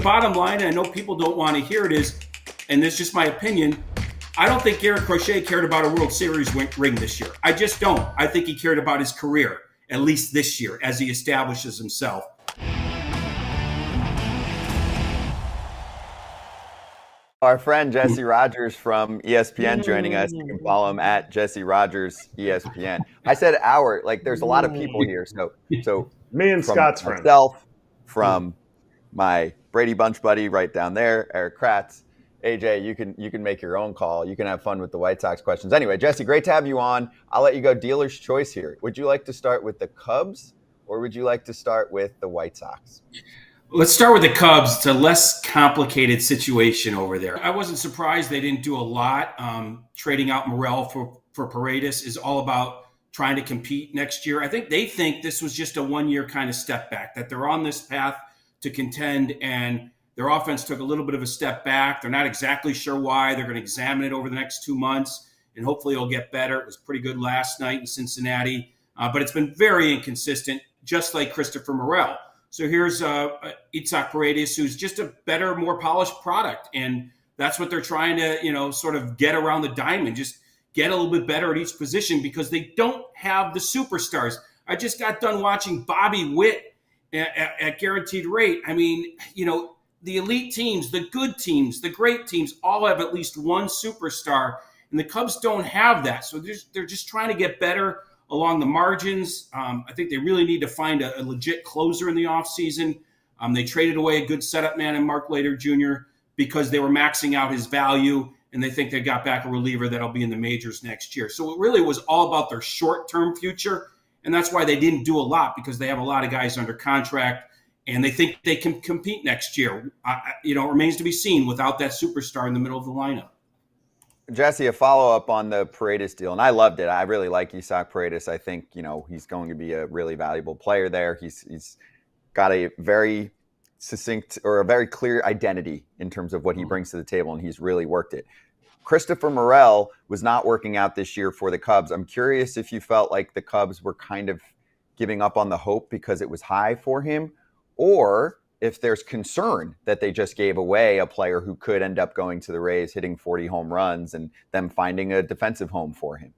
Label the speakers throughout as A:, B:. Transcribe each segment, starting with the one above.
A: bottom line, and I know people don't want to hear it, is, and this is just my opinion, I don't think Garrett Crochet cared about a World Series ring this year. I just don't. I think he cared about his career, at least this year, as he establishes himself.
B: Our friend Jesse Rogers from ESPN joining us. You can follow him at Jesse Rogers ESPN. I said our, like there's a lot of people here. So
C: me and Scott's friend.
B: Myself, from my Brady Bunch buddy right down there, Eric Kratz. AJ, you can make your own call. You can have fun with the White Sox questions. Anyway, Jesse, great to have you on. I'll let you go dealer's choice here. Would you like to start with the Cubs or would you like to start with the White Sox?
A: Let's start with the Cubs. It's a less complicated situation over there. I wasn't surprised they didn't do a lot. Trading out Morel for Paredes is all about trying to compete next year. I think they think this was just a one-year kind of step back, that they're on this path to contend, and their offense took a little bit of a step back. They're not exactly sure why. They're going to examine it over the next 2 months, and hopefully it'll get better. It was pretty good last night in Cincinnati, but it's been very inconsistent, just like Christopher Morel. So here's Itzhak Paredes, who's just a better, more polished product. And that's what they're trying to, sort of get around the diamond, just get a little bit better at each position because they don't have the superstars. I just got done watching Bobby Witt at Guaranteed Rate. I mean, the elite teams, the good teams, the great teams all have at least one superstar. And the Cubs don't have that. So they're just trying to get better along the margins. I think they really need to find a legit closer in the offseason. They traded away a good setup man in Mark Leiter Jr. because they were maxing out his value, and they think they got back a reliever that'll be in the majors next year. So it really was all about their short-term future, and that's why they didn't do a lot, because they have a lot of guys under contract, and they think they can compete next year. It remains to be seen without that superstar in the middle of the lineup.
B: Jesse, a follow-up on the Paredes deal, and I loved it. I really like Itzhak Paredes. I think, he's going to be a really valuable player there. He's got a very succinct or a very clear identity in terms of what he brings to the table, and he's really worked it. Christopher Morel was not working out this year for the Cubs. I'm curious if you felt like the Cubs were kind of giving up on the hope because it was high for him, or if there's concern that they just gave away a player who could end up going to the Rays, hitting 40 home runs, and them finding a defensive home for him.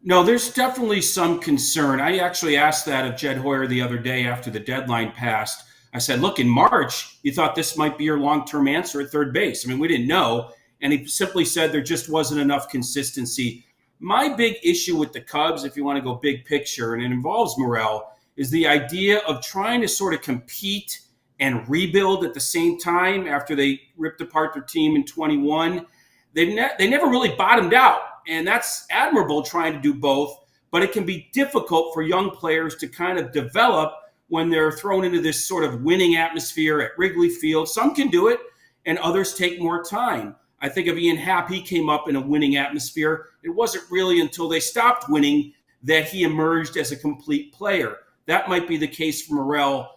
A: No, there's definitely some concern. I actually asked that of Jed Hoyer the other day after the deadline passed. I said, look, in March, you thought this might be your long-term answer at third base. I mean, we didn't know. And he simply said there just wasn't enough consistency. My big issue with the Cubs, if you want to go big picture, and it involves Morel, is the idea of trying to sort of compete and rebuild at the same time after they ripped apart their team in 21. They never really bottomed out, and that's admirable trying to do both, but it can be difficult for young players to kind of develop when they're thrown into this sort of winning atmosphere at Wrigley Field. Some can do it, and others take more time. I think of Ian Happ. He came up in a winning atmosphere. It wasn't really until they stopped winning that he emerged as a complete player. That might be the case for Morel.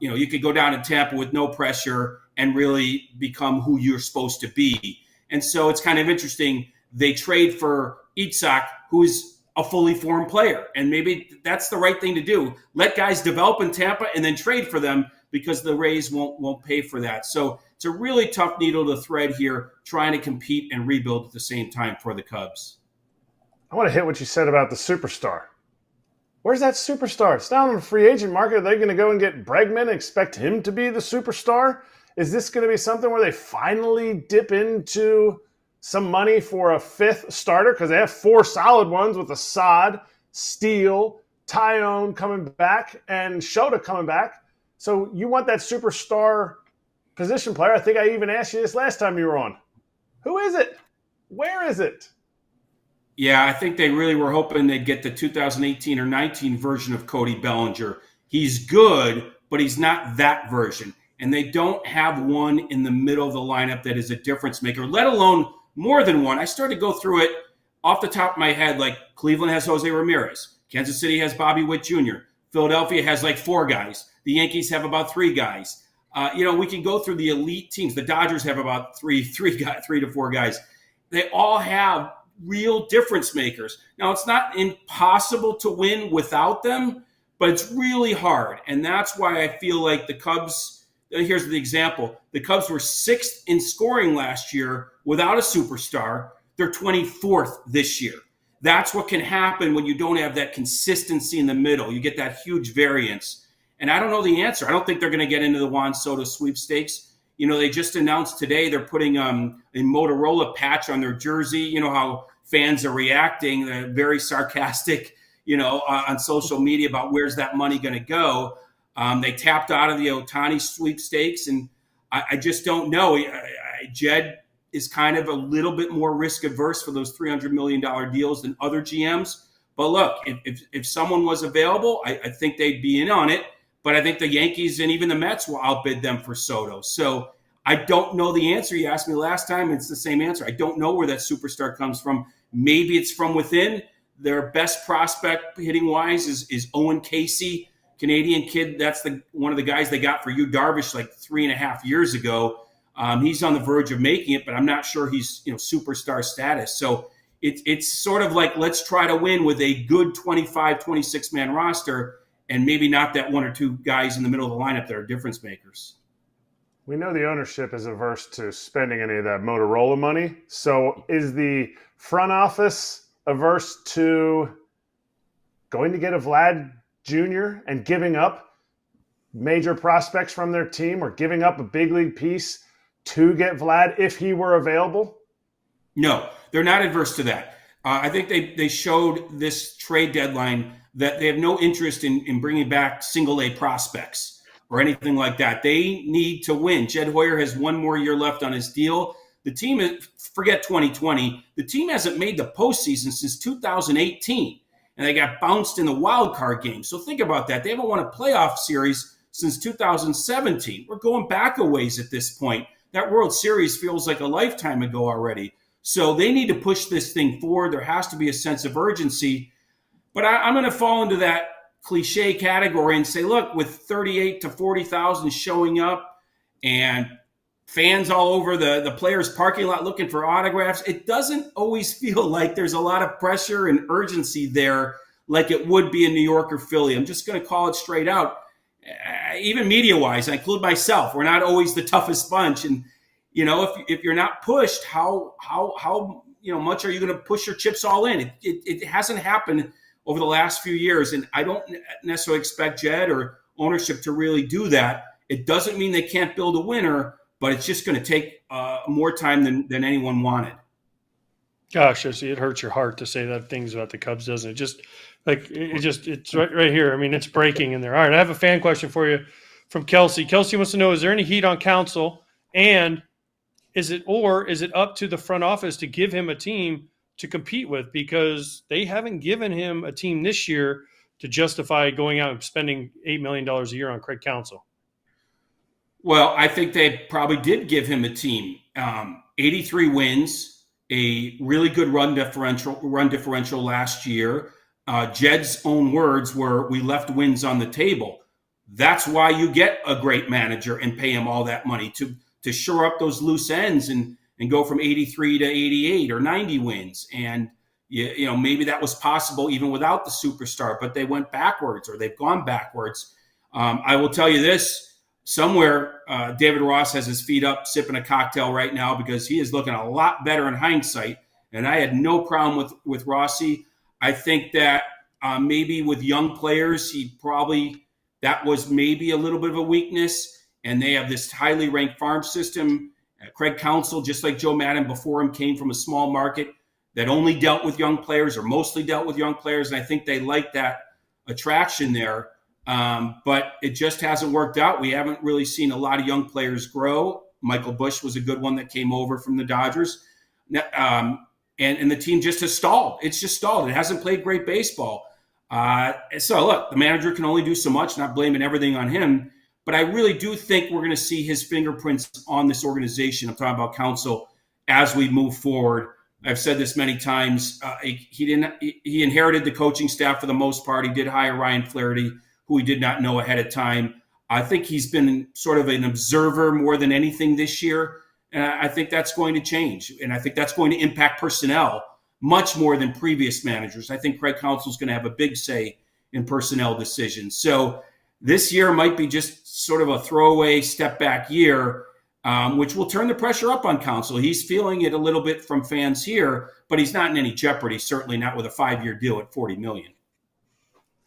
A: You could go down to Tampa with no pressure and really become who you're supposed to be. And so it's kind of interesting. They trade for Itzhak, who's a fully formed player. And maybe that's the right thing to do. Let guys develop in Tampa and then trade for them, because the Rays won't pay for that. So it's a really tough needle to thread here, trying to compete and rebuild at the same time for the Cubs.
C: I want to hit what you said about the superstar. Where's that superstar? It's down on the free agent market. Are they going to go and get Bregman and expect him to be the superstar? Is this going to be something where they finally dip into some money for a fifth starter? Because they have four solid ones with Assad, Steele, Tyone coming back, and Shota coming back. So you want that superstar position player. I think I even asked you this last time you were on. Who is it? Where is it?
A: Yeah, I think they really were hoping they'd get the 2018 or 19 version of Cody Bellinger. He's good, but he's not that version. And they don't have one in the middle of the lineup that is a difference maker, let alone more than one. I started to go through it off the top of my head, like Cleveland has Jose Ramirez. Kansas City has Bobby Witt Jr. Philadelphia has like four guys. The Yankees have about three guys. We can go through the elite teams. The Dodgers have about three to four guys. They all have real difference makers. Now, it's not impossible to win without them, but it's really hard. And that's why I feel like the Cubs, here's the example. The Cubs were 6th in scoring last year without a superstar. They're 24th this year. That's what can happen when you don't have that consistency in the middle. You get that huge variance. And I don't know the answer. I don't think they're going to get into the Juan Soto sweepstakes. They just announced today they're putting a Motorola patch on their jersey. You know how fans are reacting, very sarcastic, on social media about where's that money going to go. They tapped out of the Ohtani sweepstakes, and I just don't know. Jed is kind of a little bit more risk averse for those $300 million deals than other GMs. But look, if someone was available, I think they'd be in on it. But I think the Yankees and even the Mets will outbid them for Soto. So I don't know the answer. You asked me last time, it's the same answer. I don't know where that superstar comes from. Maybe it's from within. Their best prospect hitting-wise is Owen Casey, Canadian kid. That's one of the guys they got for Yu Darvish like 3.5 years ago. He's on the verge of making it, but I'm not sure he's superstar status. So it's sort of like, let's try to win with a good 25, 26-man roster, and maybe not that one or two guys in the middle of the lineup that are difference makers.
C: We know the ownership is averse to spending any of that Motorola money. So is the front office averse to going to get a Vlad Jr. and giving up major prospects from their team, or giving up a big league piece to get Vlad if he were available?
A: No, they're not adverse to that. I think they showed this trade deadline that they have no interest in bringing back single-A prospects or anything like that. They need to win. Jed Hoyer has one more year left on his deal. The team, forget 2020, the team hasn't made the postseason since 2018, and they got bounced in the wild card game. So think about that. They haven't won a playoff series since 2017. We're going back a ways at this point. That World Series feels like a lifetime ago already. So they need to push this thing forward. There has to be a sense of urgency. But I'm going to fall into that cliche category and say, look, with 38 to 40,000 showing up and fans all over the players' parking lot looking for autographs, it doesn't always feel like there's a lot of pressure and urgency there like it would be in New York or Philly. I'm just going to call it straight out. Even media-wise, I include myself, we're not always the toughest bunch. And, if you're not pushed, how much are you going to push your chips all in? It hasn't happened over the last few years, and I don't necessarily expect Jed or ownership to really do that. It doesn't mean they can't build a winner, but it's just going to take more time than anyone wanted.
D: Gosh, it hurts your heart to say that things about the Cubs, doesn't it? It's right here. I mean, it's breaking in there. All right, I have a fan question for you from Kelsey. Kelsey wants to know, is there any heat on Counsell, and is it up to the front office to give him a team to compete with, because they haven't given him a team this year to justify going out and spending $8 million a year on Craig Counsell?
A: Well, I think they probably did give him a team. 83 wins, a really good run differential last year. Jed's own words were, we left wins on the table. That's why you get a great manager and pay him all that money to shore up those loose ends and go from 83 to 88 or 90 wins. And, maybe that was possible even without the superstar, but they went backwards, or they've gone backwards. I will tell you this, somewhere David Ross has his feet up sipping a cocktail right now, because he is looking a lot better in hindsight. And I had no problem with Rossi. I think that maybe with young players, that was maybe a little bit of a weakness. And they have this highly ranked farm system. Craig Counsell, just like Joe Madden before him, came from a small market that only dealt with young players, or mostly dealt with young players. And I think they like that attraction there. But it just hasn't worked out. We haven't really seen a lot of young players grow. Michael Busch was a good one that came over from the Dodgers. And the team just has stalled. It's just stalled. It hasn't played great baseball. So, look, the manager can only do so much, not blaming everything on him. But I really do think we're going to see his fingerprints on this organization. I'm talking about Counsell as we move forward. I've said this many times. He inherited the coaching staff for the most part. He did hire Ryan Flaherty, who he did not know ahead of time. I think he's been sort of an observer more than anything this year. And I think that's going to change. And I think that's going to impact personnel much more than previous managers. I think Craig Counsell is going to have a big say in personnel decisions. So this year might be just sort of a throwaway step back year, which will turn the pressure up on Counsell. He's feeling it a little bit from fans here, but he's not in any jeopardy, certainly not with a 5-year deal at $40 million.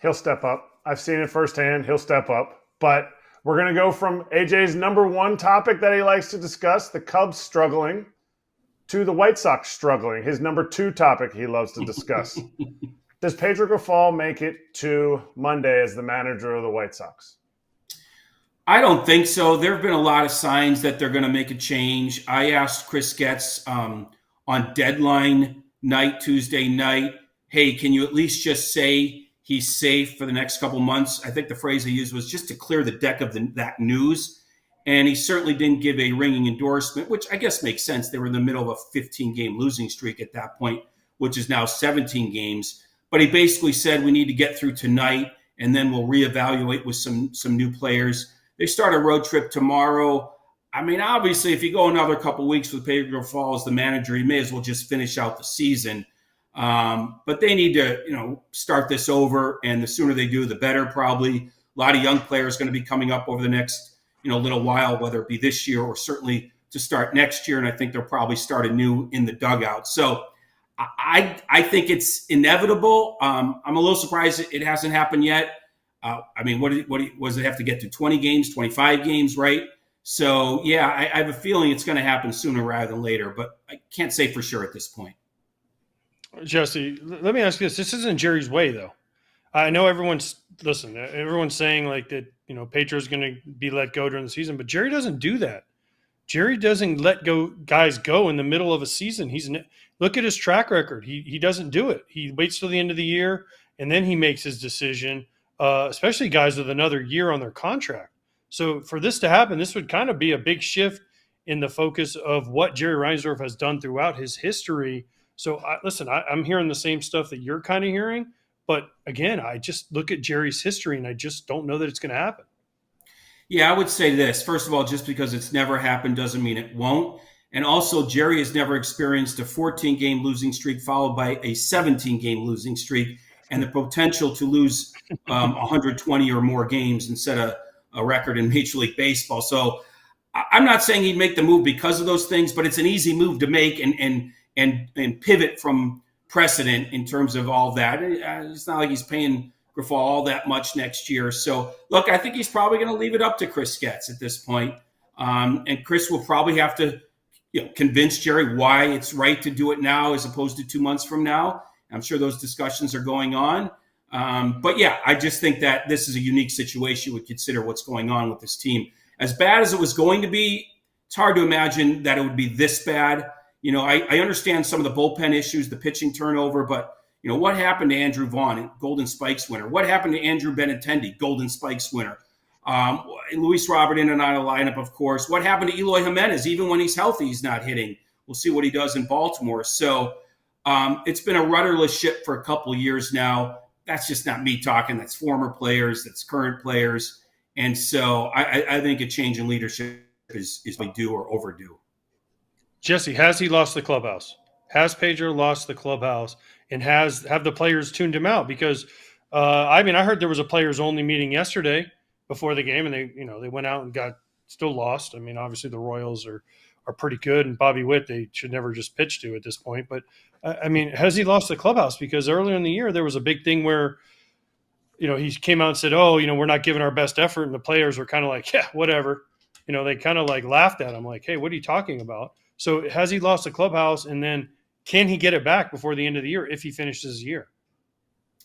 C: He'll step up. I've seen it firsthand. He'll step up. But we're going to go from AJ's number one topic that he likes to discuss, the Cubs struggling, to the White Sox struggling, his number two topic he loves to discuss. Does Pedro Grifol make it to Monday as the manager of the White Sox?
A: I don't think so. There have been a lot of signs that they're going to make a change. I asked Chris Getz on deadline night, Tuesday night, hey, can you at least just say he's safe for the next couple months? I think the phrase he used was just to clear the deck of that news. And he certainly didn't give a ringing endorsement, which I guess makes sense. They were in the middle of a 15-game losing streak at that point, which is now 17 games. But he basically said we need to get through tonight, and then we'll reevaluate with some new players. They start a road trip tomorrow. I mean, obviously, if you go another couple of weeks with Pedro Grifol as the manager, you may as well just finish out the season. But they need to, start this over, and the sooner they do, the better. Probably a lot of young players going to be coming up over the next, little while, whether it be this year or certainly to start next year. And I think they'll probably start anew in the dugout. So I think it's inevitable. I'm a little surprised it hasn't happened yet. I mean, what does it have to get to? 20 games, 25 games, right? So, yeah, I have a feeling it's going to happen sooner rather than later, but I can't say for sure at this point.
D: Jesse, let me ask you this. This isn't Jerry's way, though. I know everyone's saying like that, Pedro's going to be let go during the season, but Jerry doesn't do that. Jerry doesn't let guys go in the middle of a season. Look at his track record. He doesn't do it. He waits till the end of the year, and then he makes his decision, especially guys with another year on their contract. So for this to happen, this would kind of be a big shift in the focus of what Jerry Reinsdorf has done throughout his history. So I'm hearing the same stuff that you're kind of hearing. But again, I just look at Jerry's history and I just don't know that it's going to happen.
A: Yeah, I would say this. First of all, just because it's never happened doesn't mean it won't. And also, Jerry has never experienced a 14-game losing streak followed by a 17-game losing streak and the potential to lose 120 or more games and set a record in Major League Baseball. So I'm not saying he'd make the move because of those things, but it's an easy move to make and pivot from precedent in terms of all that. It's not like he's paying Grifol all that much next year. So, look, I think he's probably going to leave it up to Chris Getz at this point. And Chris will probably have to convince Jerry why it's right to do it now as opposed to 2 months from now. I'm sure those discussions are going on. But, yeah, I just think that this is a unique situation. We consider what's going on with this team. As bad as it was going to be, it's hard to imagine that it would be this bad. I understand some of the bullpen issues, the pitching turnover, but, what happened to Andrew Vaughn, Golden Spikes winner? What happened to Andrew Benintendi, Golden Spikes winner? Luis Robert in and out of the lineup, of course. What happened to Eloy Jimenez? Even when he's healthy, he's not hitting. We'll see what he does in Baltimore. So it's been a rudderless ship for a couple of years now. That's just not me talking. That's former players. That's current players. And so I think a change in leadership is due or overdue.
D: Jesse, has he lost the clubhouse? Has Pedro lost the clubhouse? And have the players tuned him out? Because, I heard there was a players-only meeting yesterday before the game, and they went out and got still lost. I mean, obviously the Royals are pretty good, and Bobby Witt they should never just pitch to at this point. But, has he lost the clubhouse? Because earlier in the year there was a big thing where, he came out and said, we're not giving our best effort, and the players were kind of like, yeah, whatever. They kind of like laughed at him like, hey, what are you talking about? So has he lost the clubhouse, and then can he get it back before the end of the year if he finishes the year?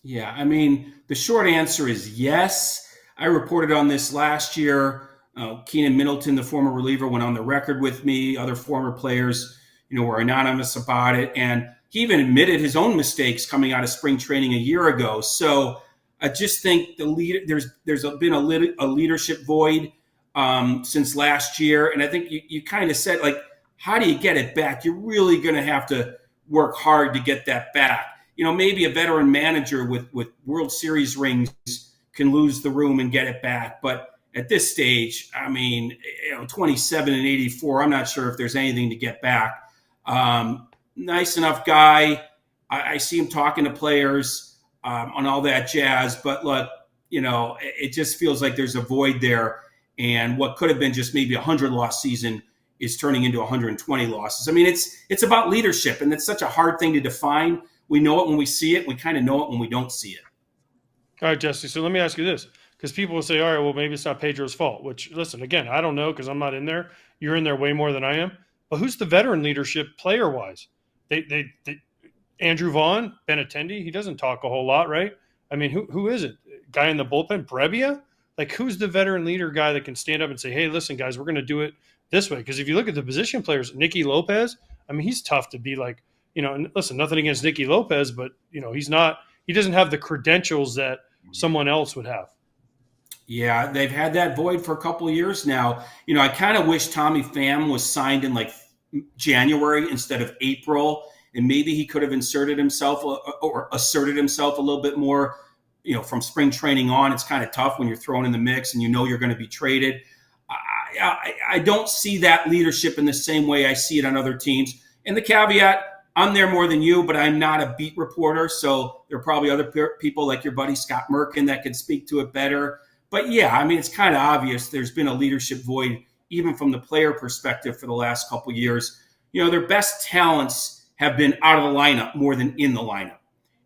A: Yeah, the short answer is yes. I reported on this last year. Keenan Middleton, the former reliever, went on the record with me. Other former players, were anonymous about it. And he even admitted his own mistakes coming out of spring training a year ago. So I just think there's been a leadership void since last year. And I think you kind of said, like, how do you get it back? You're really going to have to work hard to get that back. Maybe a veteran manager with World Series rings can lose the room and get it back. But at this stage, 27 and 84, I'm not sure if there's anything to get back. Nice enough guy. I see him talking to players on all that jazz. But look, it just feels like there's a void there. and what could have been just maybe 100-loss season is turning into 120 losses. I mean, it's about leadership, and it's such a hard thing to define. We know it when we see it. We kind of know it when we don't see it.
D: All right, Jesse. So let me ask you this, because people will say, all right, well, maybe it's not Pedro's fault, which, listen, again, I don't know because I'm not in there. You're in there way more than I am. But who's the veteran leadership player-wise? They Andrew Vaughn, Benintendi, he doesn't talk a whole lot, right? I mean, who is it? Guy in the bullpen, Brebbia? Like, who's the veteran leader guy that can stand up and say, hey, listen, guys, we're going to do it this way? Because if you look at the position players, Nicky Lopez, I mean, he's tough to be like, and listen, nothing against Nicky Lopez, but, he doesn't have the credentials that someone else would have.
A: Yeah, they've had that void for a couple of years now. I kind of wish Tommy Pham was signed in like January instead of April, and maybe he could have inserted himself or asserted himself a little bit more, from spring training on. It's kind of tough when you're thrown in the mix and you're going to be traded. I don't see that leadership in the same way I see it on other teams. And the caveat, I'm there more than you, but I'm not a beat reporter, so there are probably other people like your buddy Scott Merkin that could speak to it better. But yeah, I mean, it's kind of obvious there's been a leadership void, even from the player perspective, for the last couple of years. Their best talents have been out of the lineup more than in the lineup.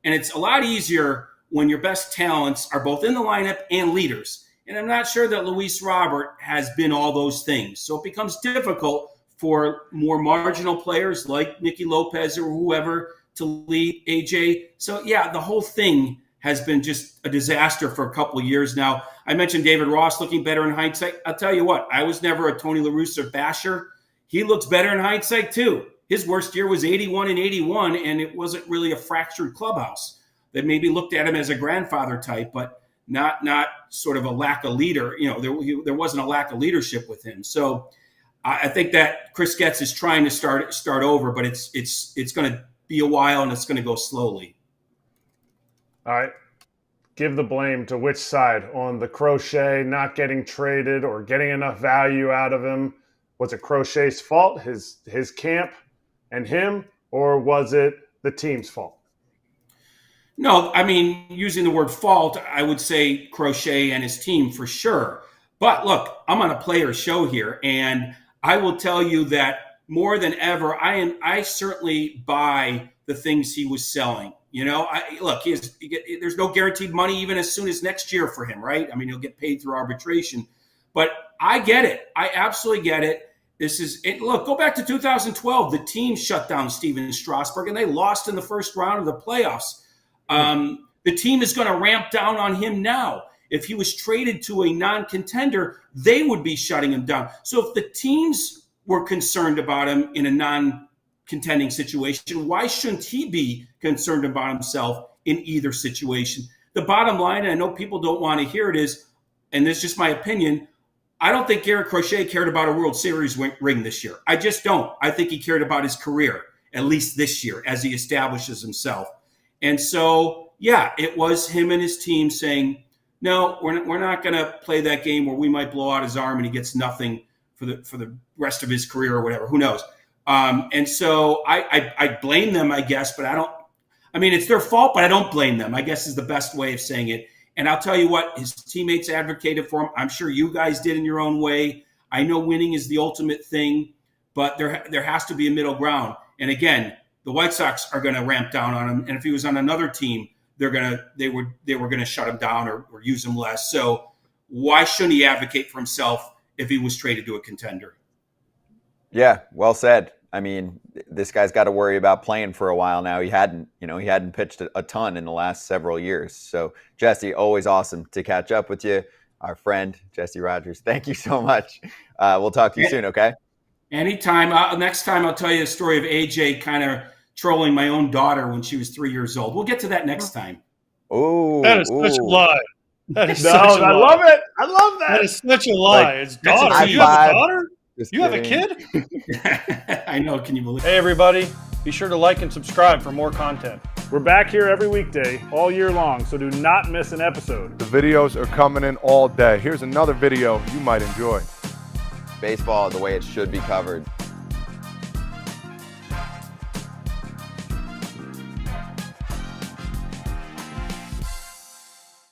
A: And it's a lot easier when your best talents are both in the lineup and leaders. And I'm not sure that Luis Robert has been all those things. So it becomes difficult for more marginal players like Nicky Lopez or whoever to lead AJ. So yeah, the whole thing has been just a disaster for a couple of years now. I mentioned David Ross looking better in hindsight. I'll tell you what, I was never a Tony La Russa basher. He looks better in hindsight too. His worst year was 81 and 81, and it wasn't really a fractured clubhouse. They maybe looked at him as a grandfather type, but not sort of a lack of leader. There wasn't a lack of leadership with him. So I think that Chris Getz is trying to start over, but it's going to be a while and it's going to go slowly.
C: All right. Give the blame to which side on the Crochet not getting traded or getting enough value out of him. Was it Crochet's fault, his camp and him, or was it the team's fault?
A: No, I mean, using the word fault, I would say Crochet and his team for sure. But look, I'm on a player show here, and I will tell you that more than ever, I certainly buy the things he was selling. There's no guaranteed money even as soon as next year for him, right? I mean, he'll get paid through arbitration. But I get it. I absolutely get it. Look, go back to 2012. The team shut down Steven Strasburg, and they lost in the first round of the playoffs. The team is going to ramp down on him now. If he was traded to a non-contender, they would be shutting him down. So if the teams were concerned about him in a non-contending situation, why shouldn't he be concerned about himself in either situation? The bottom line, and I know people don't want to hear it, is, and this is just my opinion, I don't think Garrett Crochet cared about a World Series ring this year. I just don't. I think he cared about his career, at least this year, as he establishes himself. And so, yeah, it was him and his team saying, no, we're not going to play that game where we might blow out his arm and he gets nothing for the rest of his career or whatever. Who knows? And so I blame them, I guess, but it's their fault, but I don't blame them, I guess is the best way of saying it. And I'll tell you what, his teammates advocated for him. I'm sure you guys did in your own way. I know winning is the ultimate thing, but there has to be a middle ground. And again, the White Sox are going to ramp down on him. And if he was on another team, they were going to shut him down or use him less. So why shouldn't he advocate for himself if he was traded to a contender?
B: Yeah, well said. I mean, this guy's got to worry about playing for a while now. He hadn't pitched a ton in the last several years. So, Jesse, always awesome to catch up with you. Our friend, Jesse Rogers, thank you so much. We'll talk to you soon, okay?
A: Anytime. Next time I'll tell you the story of AJ kind of trolling my own daughter when she was 3 years old. We'll get to that next time.
B: Oh,
D: that is such a lie. That is
C: I love it. I love that.
D: That is such a lie.
B: Like,
D: it's daughter. You have a daughter? You have a kid?
A: I know. Can you believe it?
D: Hey, everybody. Be sure to like and subscribe for more content.
C: We're back here every weekday, all year long, so do not miss an episode.
E: The videos are coming in all day. Here's another video you might enjoy.
B: Baseball the way it should be covered.